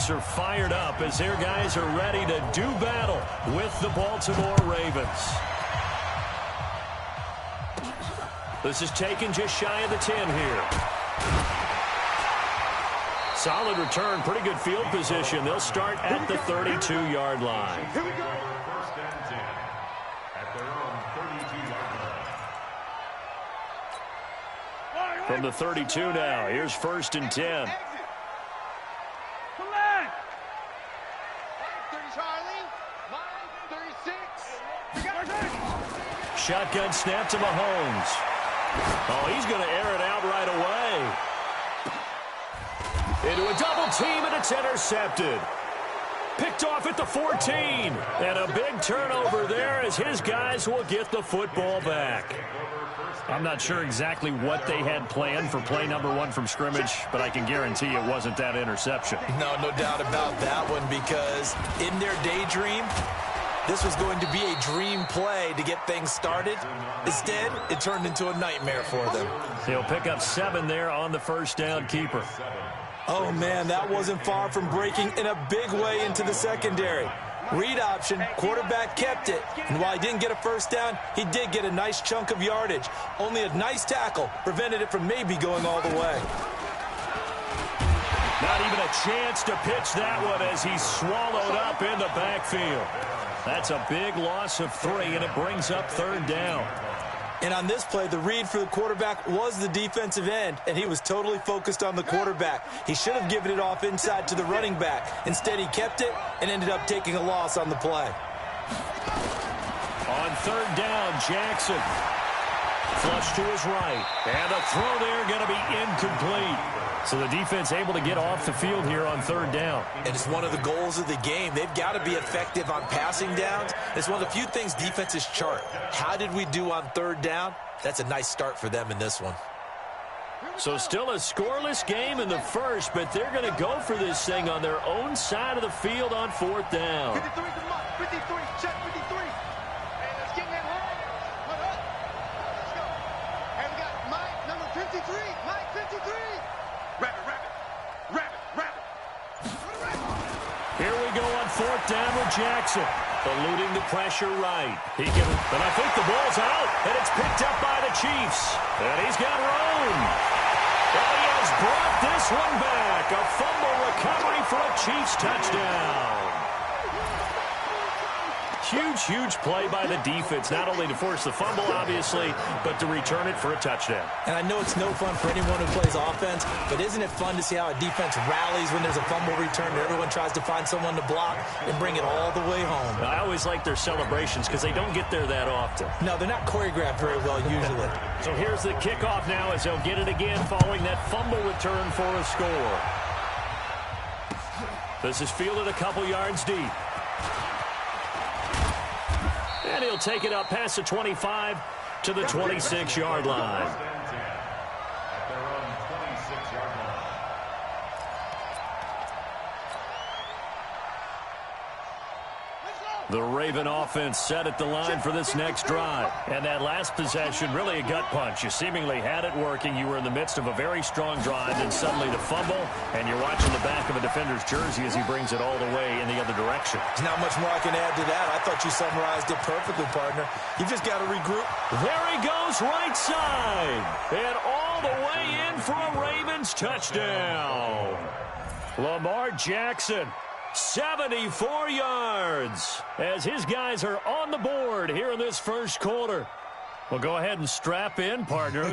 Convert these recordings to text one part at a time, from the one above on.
folks are fired up as their guys are ready to do battle with the Baltimore Ravens. This is taken just shy of the 10 here. Solid return, pretty good field position. They'll start at the 32-yard line. Here we go. First and 10 at their own 32-yard line. From the 32 now, here's first and 10. Shotgun snap to Mahomes. Oh, he's going to air it out right away. Into a double team, and it's intercepted. Picked off at the 14. And a big turnover there as his guys will get the football back. I'm not sure exactly what they had planned for play number 1 from scrimmage, but I can guarantee it wasn't that interception. No doubt about that one, because in their daydream, this was going to be a dream play to get things started. Instead, it turned into a nightmare for them. He'll pick up 7 there on the first down keeper. Oh, man, that wasn't far from breaking in a big way into the secondary. Read option, quarterback kept it. And while he didn't get a first down, he did get a nice chunk of yardage. Only a nice tackle prevented it from maybe going all the way. Not even a chance to pitch that one as he's swallowed up in the backfield. That's a big loss of 3, and it brings up third down. And on this play, the read for the quarterback was the defensive end, and he was totally focused on the quarterback. He should have given it off inside to the running back. Instead, he kept it and ended up taking a loss on the play. On third down, Jackson. Flush to his right. And a throw there going to be incomplete. So the defense able to get off the field here on third down. And it's one of the goals of the game. They've got to be effective on passing downs. It's one of the few things defenses chart. How did we do on third down? That's a nice start for them in this one. So still a scoreless game in the first, but they're going to go for this thing on their own side of the field on fourth down. 53, come on. 53, check 53. Hey, let's get in that hole. Hold up. Let's go. Hey, we got Mike, number 53. Mike, 53. Rabbit. Here we go on fourth down with Jackson. Eluding the pressure right. He can, but I think the ball's out, and it's picked up by the Chiefs. And he's got room. And he has brought this one back. A fumble recovery for a Chiefs touchdown. Huge play by the defense, not only to force the fumble, obviously, but to return it for a touchdown. And I know it's no fun for anyone who plays offense, but isn't it fun to see how a defense rallies when there's a fumble return and everyone tries to find someone to block and bring it all the way home? I always like their celebrations because they don't get there that often. No, they're not choreographed very well usually. So here's the kickoff now as they'll get it again following that fumble return for a score. This is fielded a couple yards deep. And he'll take it up past the 25 to the 26-yard line. The Raven offense set at the line for this next drive. And that last possession, really a gut punch. You seemingly had it working. You were in the midst of a very strong drive, and suddenly the fumble, and you're watching the back of a defender's jersey as he brings it all the way in the other direction. There's not much more I can add to that. I thought you summarized it perfectly, partner. You just got to regroup. There he goes, right side. And all the way in for a Ravens touchdown. Lamar Jackson. 74 yards as his guys are on the board here in this first quarter. Well, go ahead and strap in, partner.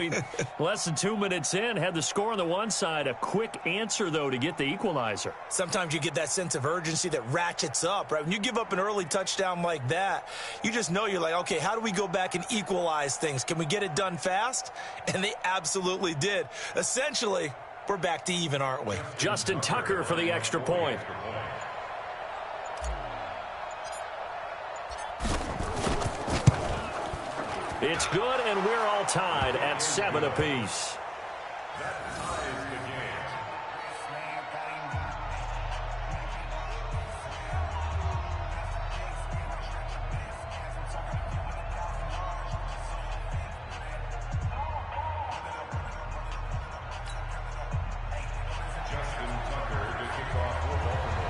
Less than 2 minutes in, had the score on the one side. A quick answer, though, to get the equalizer. Sometimes you get that sense of urgency that ratchets up, right? When you give up an early touchdown like that, you just know you're like, okay, how do we go back and equalize things? Can we get it done fast? And they absolutely did. Essentially, we're back to even, aren't we? Justin Tucker for the extra point. It's good, and we're all tied at 7 apiece. Justin Tucker to kick off for Baltimore.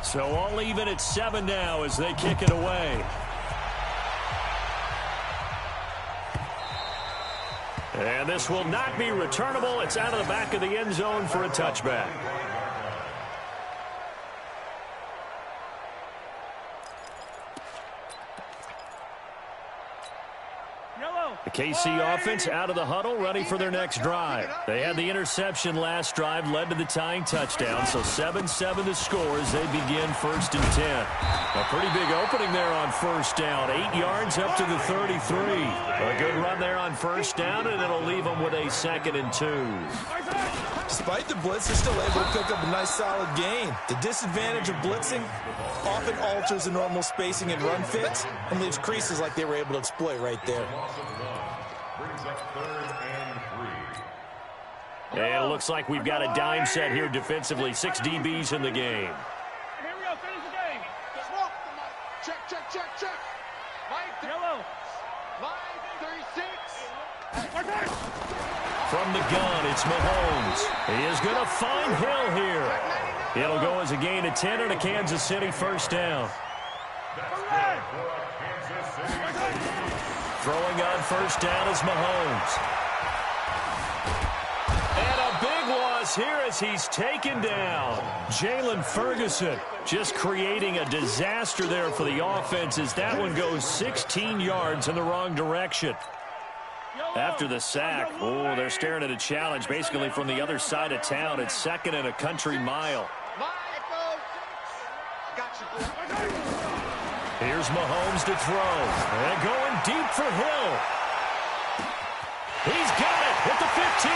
So all even at 7 now as they kick it away. And this will not be returnable. It's out of the back of the end zone for a touchback. The KC offense out of the huddle, ready for their next drive. They had the interception last drive, led to the tying touchdown, so 7-7 the score as they begin 1st and 10. A pretty big opening there on 1st down, 8 yards up to the 33. A good run there on 1st down, and it'll leave them with a 2nd and 2. Despite the blitz, they're still able to pick up a nice solid gain. The disadvantage of blitzing often alters the normal spacing and run fits and leaves creases like they were able to exploit right there. Brings up 3rd and 3. And it looks like we've got a dime set here defensively. 6 DBs in the game. Here we go, finish the game. Smoke. Check. Mike, yellow. Line 36. From the gun, it's Mahomes. He is going to find Hill here. It'll go as a gain of 10 and a Kansas City 1st down. Throwing on 1st down is Mahomes. And a big loss here as he's taken down. Jalen Ferguson just creating a disaster there for the offense as that one goes 16 yards in the wrong direction. After the sack, they're staring at a challenge basically from the other side of town. It's 2nd and a country mile. Here's Mahomes to throw. And going deep for Hill. He's got it at the 15.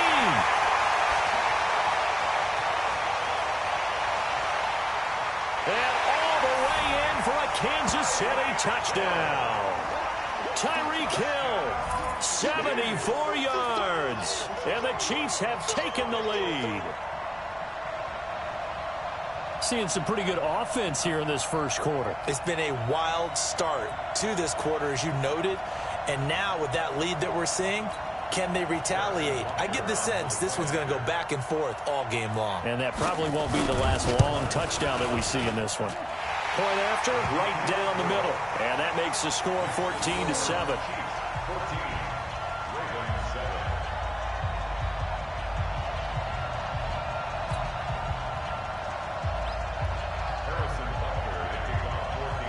And all the way in for a Kansas City touchdown. Tyreek Hill, 74 yards. And the Chiefs have taken the lead. Seeing some pretty good offense here in this 1st quarter. It's been a wild start to this quarter, as you noted. And now with that lead that we're seeing, can they retaliate? I get the sense this one's going to go back and forth all game long. And that probably won't be the last long touchdown that we see in this one. Point after, right down the middle. And that makes the score 14-7.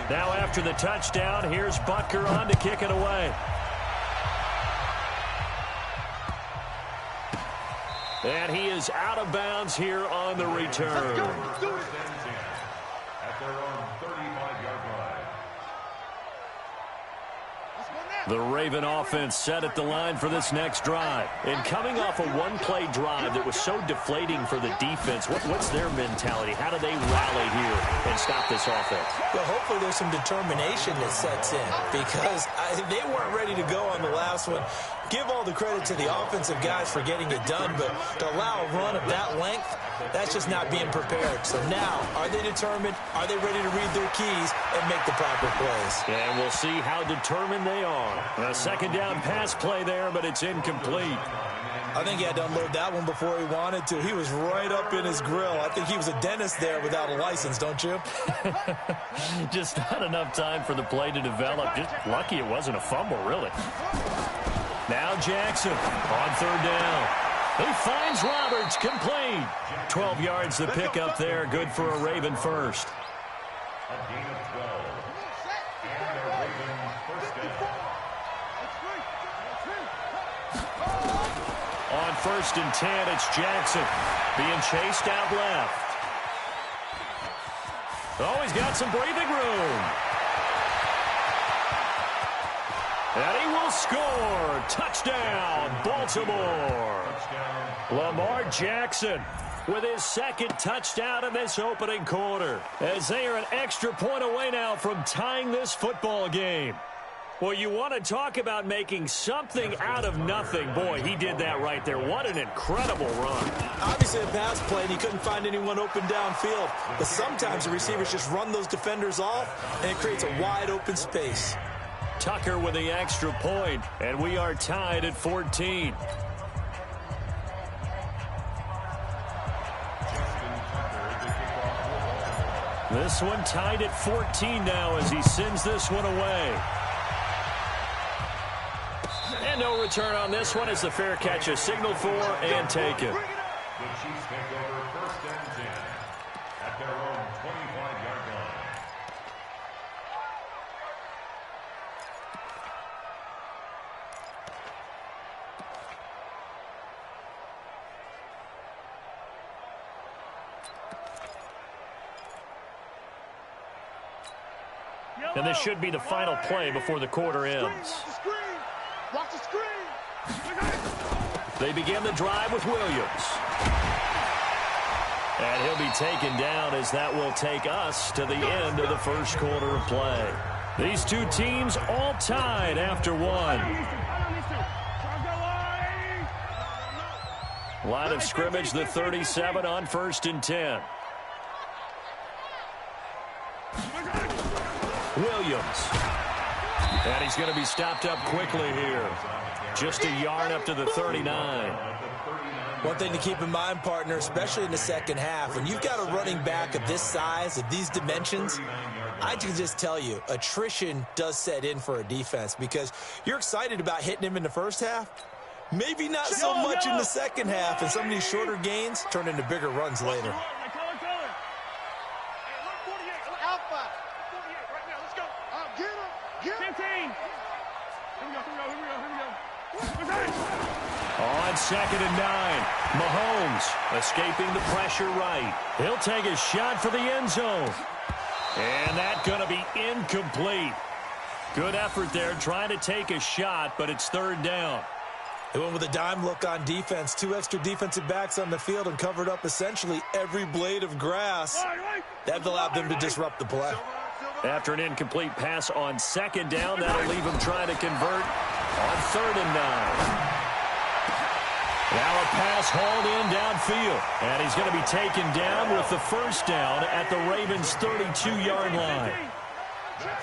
Now after the touchdown, here's Butker on to kick it away. And he is out of bounds here on the return. At their own 35-yard line. The Raven offense set at the line for this next drive. And coming off a one-play drive that was so deflating for the defense, what's their mentality? How do they rally here and stop this offense? Well, hopefully there's some determination that sets in because they weren't ready to go on the last one. Give all the credit to the offensive guys for getting it done, but to allow a run of that length, that's just not being prepared. So now, are they determined? Are they ready to read their keys and make the proper plays? And we'll see how determined they are. A 2nd down pass play there, but it's incomplete. I think he had to unload that one before he wanted to. He was right up in his grill. I think he was a dentist there without a license, don't you? Just not enough time for the play to develop. Just lucky it wasn't a fumble, really. Now Jackson on 3rd down. He finds Roberts, complete. 12 yards to pick up there. Good for a Raven first. A gain of 12. And a Raven 1st down. On 1st and 10, it's Jackson being chased out left. Oh, he's got some breathing room. And he will score. Touchdown, Baltimore. Lamar Jackson with his 2nd touchdown in this opening quarter, as they are an extra point away now from tying this football game. Well, you want to talk about making something out of nothing. Boy, he did that right there. What an incredible run. Obviously a pass play, and he couldn't find anyone open downfield. But sometimes the receivers just run those defenders off, and it creates a wide open space. Tucker with the extra point, and we are tied at 14. This one tied at 14 now as he sends this one away. And no return on this one as the fair catch is signaled for and taken. The Chiefs take over 1st and 10 at their own 25-yard line. And this should be the final play before the quarter ends. Watch the screen. They begin the drive with Williams. And he'll be taken down as that will take us to the end of the first quarter of play. These two teams all tied after one. Line of scrimmage, the 37 on 1st and 10. Williams. And he's going to be stopped up quickly here. Just a yard up to the 39. One thing to keep in mind, partner, especially in the second half, when you've got a running back of this size, of these dimensions, I can just tell you, attrition does set in for a defense because you're excited about hitting him in the first half. Maybe not so much in the second half, and some of these shorter gains turn into bigger runs later. On 2nd and 9, Mahomes escaping the pressure right. He'll take a shot for the end zone. And that's going to be incomplete. Good effort there trying to take a shot, but it's 3rd down. They went with a dime look on defense. 2 extra defensive backs on the field and covered up essentially every blade of grass. That allowed them to disrupt the play. After an incomplete pass on 2nd down, that'll leave him trying to convert on 3rd and 9. Now a pass hauled in downfield. And he's going to be taken down with the 1st down at the Ravens' 32-yard line.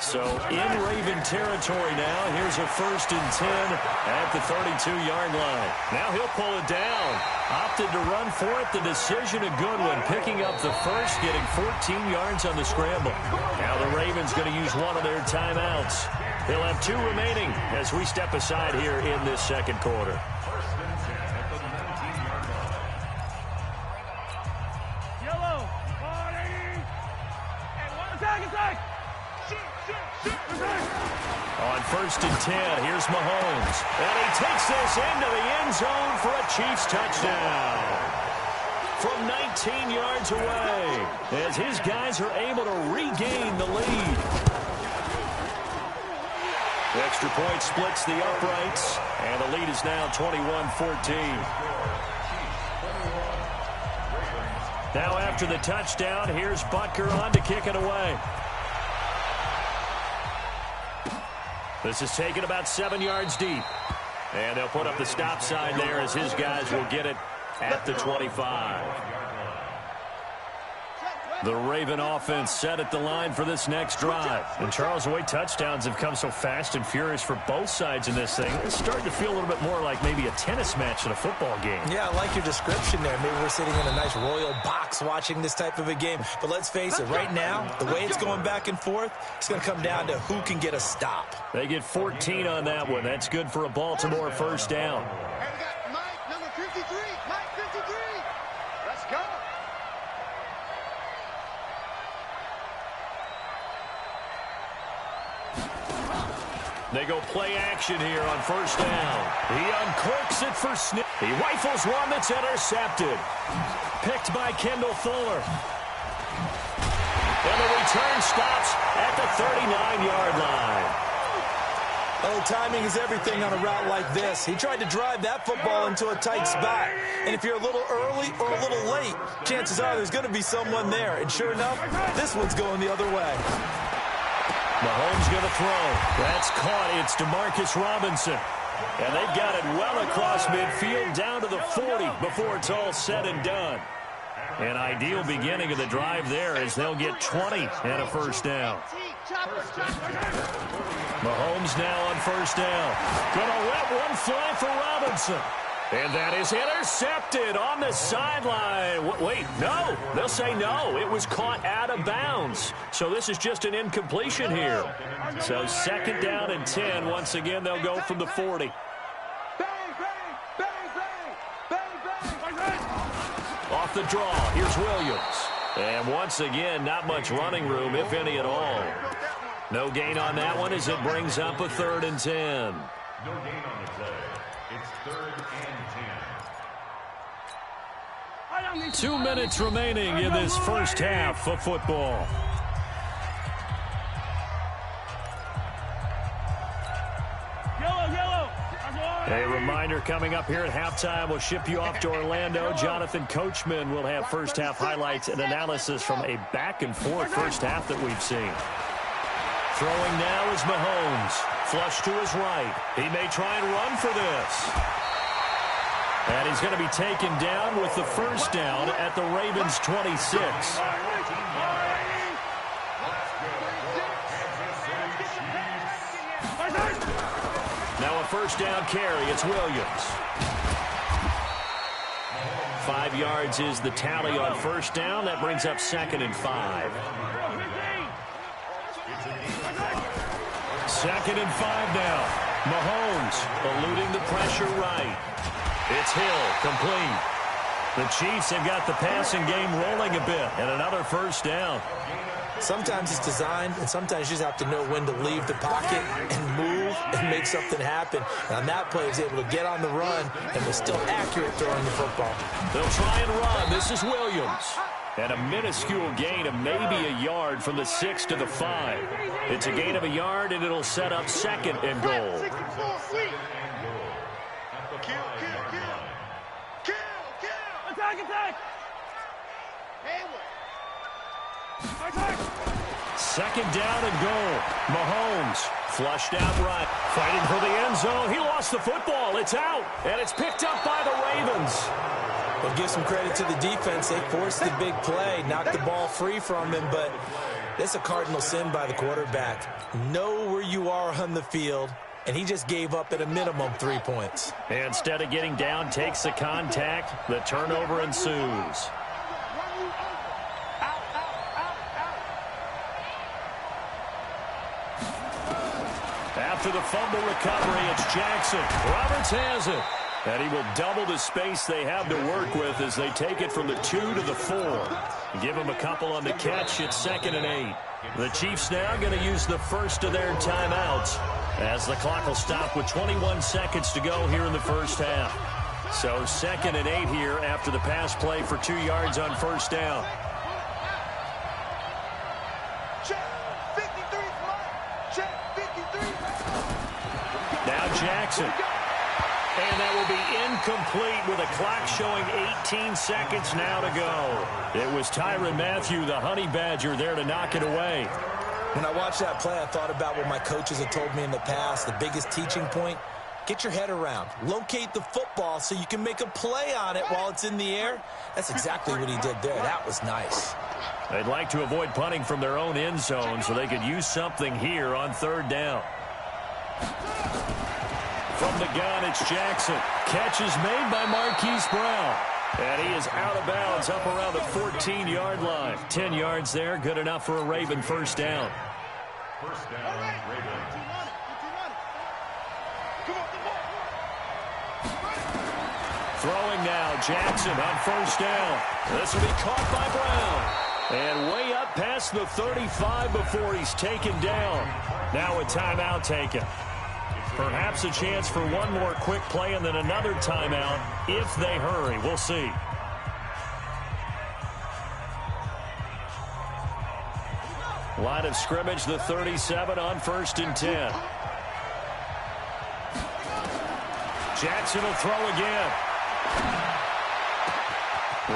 So in Raven territory now, here's a 1st and 10 at the 32-yard line. Now he'll pull it down. Opted to run for it. The decision a good one. Picking up the first, getting 14 yards on the scramble. Now the Ravens going to use one of their timeouts. They'll have 2 remaining as we step aside here in this second quarter. On 1st and 10, here's Mahomes. And he takes this into the end zone for a Chiefs touchdown. From 19 yards away, as his guys are able to regain the lead. The extra point splits the uprights, and the lead is now 21-14. Now after the touchdown, here's Butker on to kick it away. This is taken about 7 yards deep. And they'll put up the stop sign there as his guys will get it at the 25. The Raven offense set at the line for this next drive. And Charles, the way touchdowns have come so fast and furious for both sides in this thing, it's starting to feel a little bit more like maybe a tennis match than a football game. Yeah, I like your description there. Maybe we're sitting in a nice royal box watching this type of a game. But let's face it, right now, the way it's going back and forth, it's going to come down to who can get a stop. They get 14 on that one. That's good for a Baltimore 1st down. And we got Mike, number 53. Mike, 53. Let's go. They go play action here on 1st down. He uncorks it for Smith. He rifles one that's intercepted. Picked by Kendall Fuller. And the return stops at the 39-yard line. Oh, timing is everything on a route like this. He tried to drive that football into a tight spot. And if you're a little early or a little late, chances are there's going to be someone there. And sure enough, this one's going the other way. Mahomes going to throw. That's caught. It's Demarcus Robinson. And they've got it well across midfield down to the 40 before it's all said and done. An ideal beginning of the drive there as they'll get 20 and a 1st down. Mahomes now on 1st down. Going to let one fly for Robinson. And that is intercepted on the sideline. Wait, no. They'll say no. It was caught out of bounds. So this is just an incompletion here. So 2nd down and 10. Once again, they'll go from the 40. Off the draw, here's Williams. And once again, not much running room, if any at all. No gain on that one as it brings up a 3rd and 10. No gain on the play. It's 3rd and 10. 2 minutes remaining in this first half of football. A reminder coming up here at halftime. We'll ship you off to Orlando. Jonathan Coachman will have first half highlights and analysis from a back-and-forth first half that we've seen. Throwing now is Mahomes. Flush to his right. He may try and run for this. And he's going to be taken down with the first down at the Ravens' 26. Now a first down carry. It's Williams. 5 yards is the tally on first down. That brings up 2nd and 5. 2nd and 5 now. Mahomes eluding the pressure right. It's Hill, complete. The Chiefs have got the passing game rolling a bit, and another first down. Sometimes it's designed, and sometimes you just have to know when to leave the pocket and move and make something happen. And on that play, he was able to get on the run and was still accurate throwing the football. They'll try and run. This is Williams. And a minuscule gain of maybe a yard from the 6 to the 5. It's a gain of a yard, and it'll set up 2nd and goal. Attack! 2nd down and goal. Mahomes flushed out right. Fighting for the end zone. He lost the football. It's out. And it's picked up by the Ravens. Well, give some credit to the defense. They forced the big play, knocked the ball free from him, but that's a cardinal sin by the quarterback. Know where you are on the field, and he just gave up at a minimum 3 points. Instead of getting down, takes the contact. The turnover ensues. After the fumble recovery, it's Jackson. Roberts has it. And he will double the space they have to work with as they take it from the 2 to the 4. Give him a couple on the catch. It's 2nd and 8. The Chiefs now going to use the first of their timeouts as the clock will stop with 21 seconds to go here in the first half. So 2nd and 8 here after the pass play for 2 yards on first down. Now Jackson. And that will be incomplete with a clock showing 18 seconds now to go. It was Tyrann Mathieu, the Honey Badger, there to knock it away. When I watched that play, I thought about what my coaches have told me in the past. The biggest teaching point, get your head around. Locate the football so you can make a play on it while it's in the air. That's exactly what he did there. That was nice. They'd like to avoid punting from their own end zone so they could use something here on 3rd down. From the gun, it's Jackson. Catch is made by Marquise Brown. And he is out of bounds up around the 14-yard line. 10 yards there, good enough for a Raven first down. First down, Ravens. Throwing now, Jackson on first down. This will be caught by Brown. And way up past the 35 before he's taken down. Now a timeout taken. Perhaps a chance for one more quick play and then another timeout if they hurry. We'll see. Line of scrimmage, the 37 on 1st and 10. Jackson will throw again.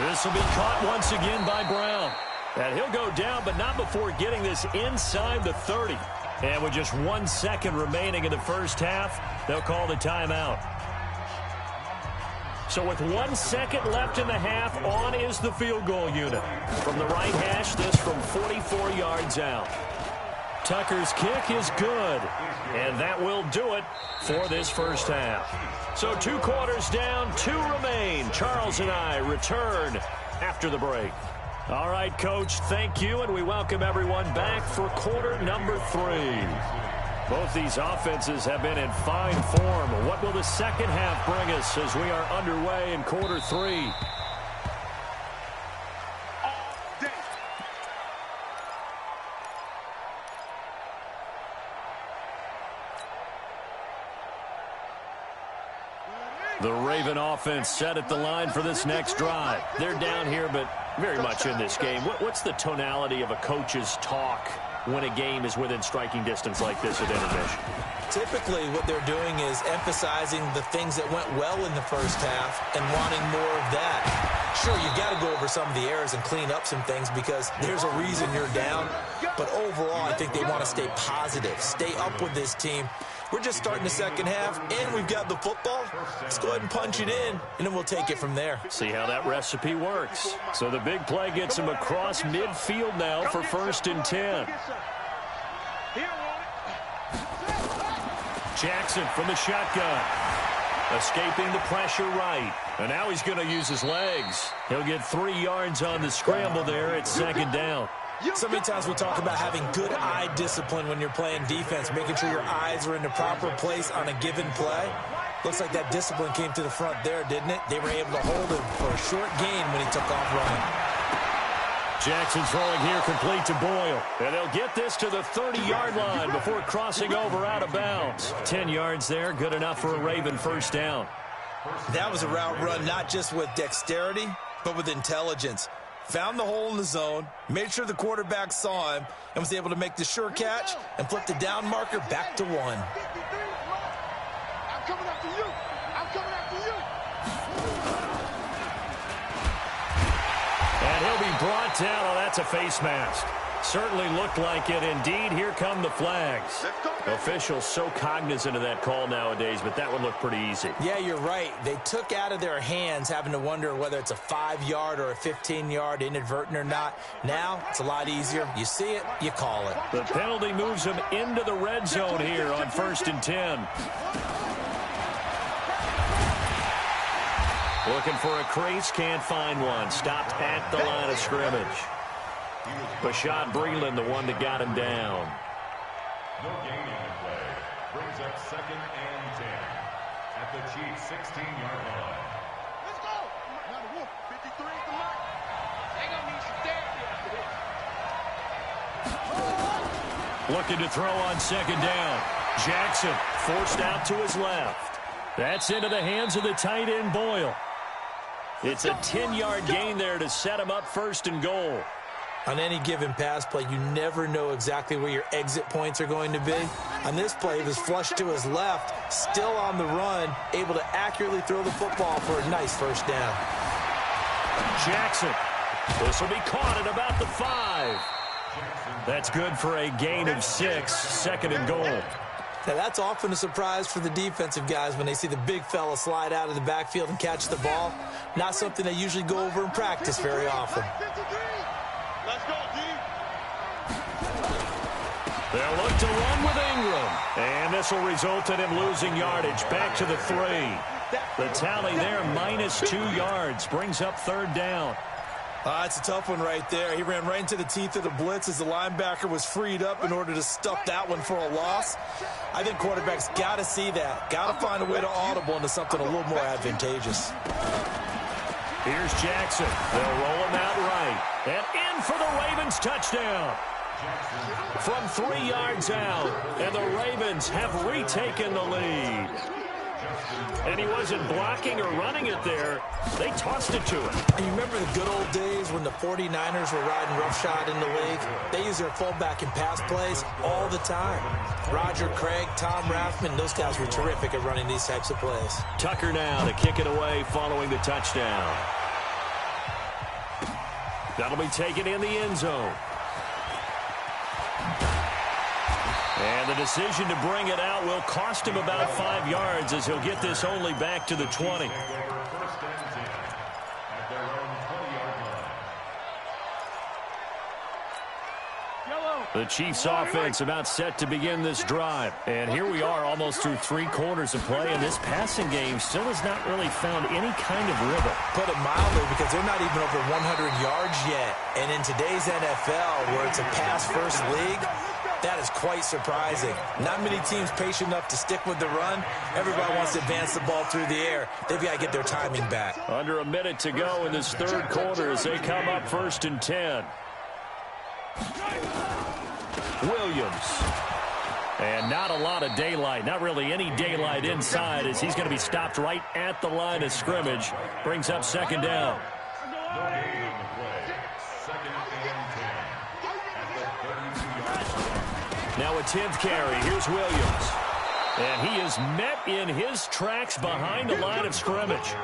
This will be caught once again by Brown. And he'll go down, but not before getting this inside the 30. And with just 1 second remaining in the first half, they'll call the timeout. So with 1 second left in the half, on is the field goal unit. From the right hash, this from 44 yards out. Tucker's kick is good, and that will do it for this first half. So 2 quarters down, 2 remain. Charles and I return after the break. All right, Coach, thank you, and we welcome everyone back for quarter number 3. Both these offenses have been in fine form. What will the second half bring us as we are underway in quarter 3? The Raven offense set at the line for this next drive. They're down here, but very much in this game. What's the tonality of a coach's talk when a game is within striking distance like this at intermission? Typically, what they're doing is emphasizing the things that went well in the first half and wanting more of that. Sure, you got to go over some of the errors and clean up some things because there's a reason you're down. But overall, I think they want to stay positive, stay up with this team. We're just starting the second half, and we've got the football. Let's go ahead and punch it in, and then we'll take it from there. See how that recipe works. So the big play gets him across midfield now for 1st and 10. Jackson from the shotgun. Escaping the pressure right. And now he's going to use his legs. He'll get 3 yards on the scramble there at 2nd down. So many times we talk about having good eye discipline when you're playing defense, making sure your eyes are in the proper place on a given play. Looks like that discipline came to the front there, didn't it? They were able to hold him for a short gain when he took off running. Jackson throwing here complete to Boyle. And they'll get this to the 30-yard line before crossing over out of bounds. 10 yards there, good enough for a Raven 1st down. That was a route run not just with dexterity, but with intelligence. Found the hole in the zone, made sure the quarterback saw him, and was able to make the sure catch and flip the down marker back to 1. I'm coming after you. I'm coming after you. And he'll be brought down. Oh, that's a face mask. Certainly looked like it. Indeed, here come the flags. Officials so cognizant of that call nowadays, but that would look pretty easy. Yeah, you're right. They took out of their hands having to wonder whether it's a 5-yard or a 15-yard inadvertent or not. Now, it's a lot easier. You see it, you call it. The penalty moves him into the red zone here on 1st and 10. Looking for a crease, can't find one. Stopped at the line of scrimmage. Bashad Breeland, the one that got him down. No gain in the play. Brings up 2nd and 10 at the Chiefs' 16-yard line. Let's go. Now the wolf. 53 is the mark. They gonna need some therapy after this. Looking to throw on 2nd down. Jackson forced out to his left. That's into the hands of the tight end Boyle. It's a 10-yard gain there to set him up 1st and goal. On any given pass play, you never know exactly where your exit points are going to be. On this play, he was flushed to his left, still on the run, able to accurately throw the football for a nice 1st down. Jackson. This will be caught at about the 5. That's good for a gain of 6, 2nd and goal. Now, that's often a surprise for the defensive guys when they see the big fella slide out of the backfield and catch the ball. Not something they usually go over in practice very often. Let's go, D. They'll look to run with Ingram. And this will result in him losing yardage back to the 3. The tally there, -2 yards, brings up 3rd down. It's a tough one right there. He ran right into the teeth of the blitz as the linebacker was freed up in order to stuff that one for a loss. I think quarterbacks got to see that. Got to find a way to audible into something a little more advantageous. Here's Jackson. They'll roll him out right. And in for the Ravens touchdown. From 3 yards out. And the Ravens have retaken the lead. And he wasn't blocking or running it there. They tossed it to him. And you remember the good old days when the 49ers were riding roughshod in the league? They use their fullback in pass plays all the time. Roger Craig, Tom Rathman, those guys were terrific at running these types of plays. Tucker now to kick it away following the touchdown. That'll be taken in the end zone. And the decision to bring it out will cost him about 5 yards as he'll get this only back to the 20. Yellow. The Chiefs offense about set to begin this drive. And here we are almost through 3 quarters of play, and this passing game still has not really found any kind of rhythm. Put it mildly, because they're not even over 100 yards yet. And in today's NFL, where it's a pass-first league, that is quite surprising. Not many teams patient enough to stick with the run. Everybody wants to advance the ball through the air. They've got to get their timing back. Under a minute to go in this third quarter as they come up 1st and 10. Williams. And not a lot of daylight, not really any daylight inside, as he's going to be stopped right at the line of scrimmage. Brings up 2nd down. Now a 10th carry. Here's Williams. And he is met in his tracks behind the line of scrimmage.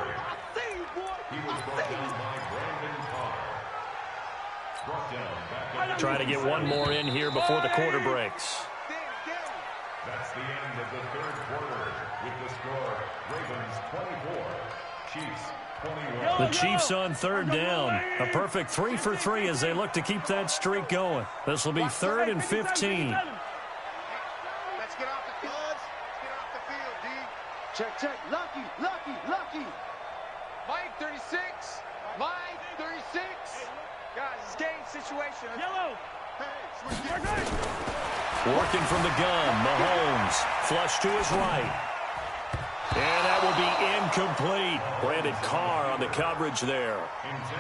Trying to get one more in here before the quarter breaks. That's the end of the third quarter with the score Ravens 24, Chiefs 21. The Chiefs on 3rd down. A perfect 3 for 3 as they look to keep that streak going. This will be 3rd and 15. Let's get off the field. Let's get off the field, D. Check. Lucky. Mike 36. Mike 36. Guys, it's game situation. Yellow. Working from the gun, Mahomes. Flush to his right. And that will be incomplete. Brandon Carr on the coverage there.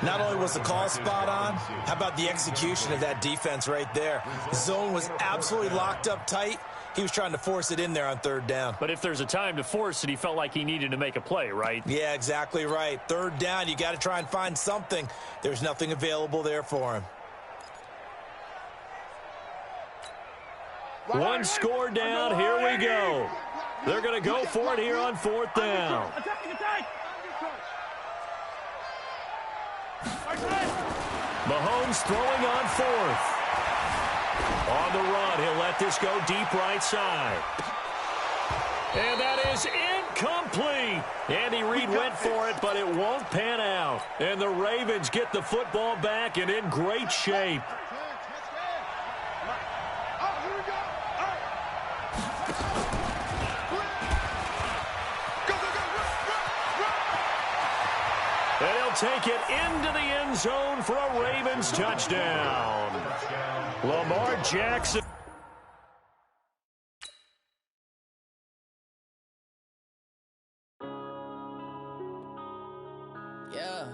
Not only was the call spot on, how about the execution of that defense right there? The zone was absolutely locked up tight. He was trying to force it in there on 3rd down. But if there's a time to force it, he felt like he needed to make a play, right? Yeah, exactly right. 3rd down, you got to try and find something. There's nothing available there for him. One score down, here we go. They're going to go for it here on 4th down. Mahomes throwing on 4th. On the run, he'll let this go deep right side. And that is incomplete. Andy Reid went for it, but it won't pan out. And the Ravens get the football back and in great shape. And he'll take it into the end zone for a Ravens touchdown. Lamar Jackson. Yeah.